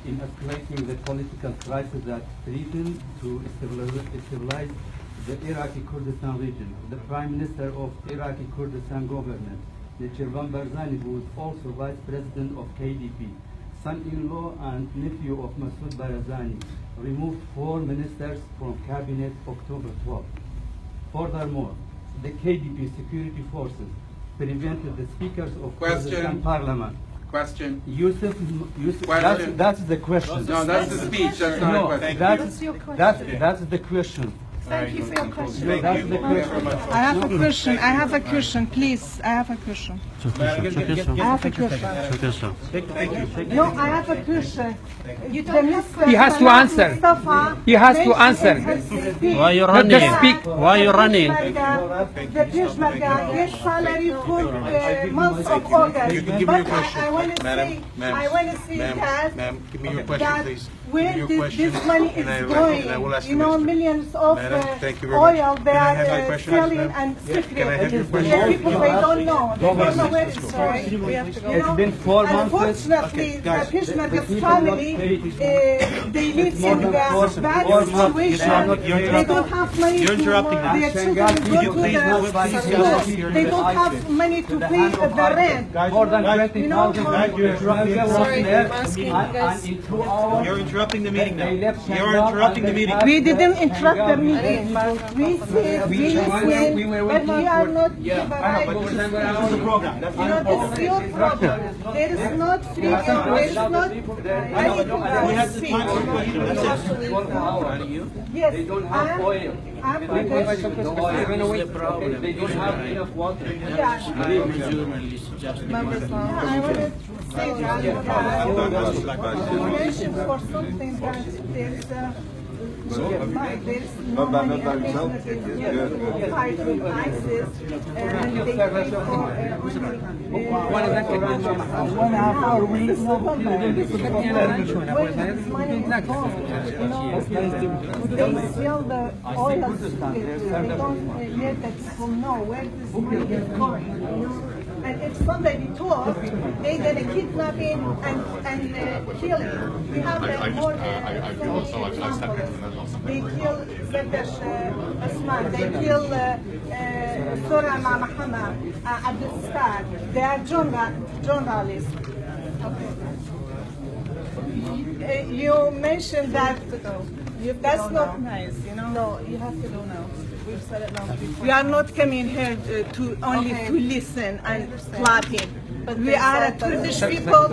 in escalating the political crisis that threatens to stabilize the Iraqi Kurdistan region. The Prime Minister of Iraqi Kurdistan government, Shirvan Barzani, who is also Vice President of KDP, son-in-law and nephew of Masoud Barzani, removed 4 ministers from cabinet October 12. Furthermore, the KDP security forces prevented the speakers of Kurdistan parliament. Question. Yusuf, Question. that's the question. No, that's the speech. That's not a question. That's the question. Thank you for your question. That's the question. I have a question. I have a question. Please, I have a question. I have a question. No, I have a question. He has to answer. He has to answer. Why are you running? Why are you running? The Peshmerga gets salary for months of August. But I want to say that, give me your question, please. Where this money is going, you know, millions of oil they are selling and secret. The people, they don't know. They don't know where it's going. It's been 4 months. Unfortunately, the Peshmerga's family, they live in a bad situation. They don't have money to their children go to the school. They don't have money to pay the rent. More than 20,000. Sorry, I'm asking you guys. In 2 hours, You're interrupting the meeting now. You're interrupting the meeting. we didn't interrupt the meeting. We said, we listened, but we are not given the right to speak. This is the program. That's You know, this is your problem. There is not freedom, there is not right to speak. Yes, They don't have oil. I'm They don't have enough water. I want to say that you mentioned for something that there's no money in fighting ISIS and they pay for 1.5 hours. We they sell the oil secretly. They don't let the people know where this money is going. You know? And if somebody talks, they're going to kidnap him and kill him. We have more examples. They kill Zerdash Osman, they kill Surama Muhammad, Abdul Star. They are journalists. Okay. You mentioned that that's not nice, you know? No, you have to go now. We've said it long before. We are not coming here to only to listen and clapping. But we are a Kurdish people.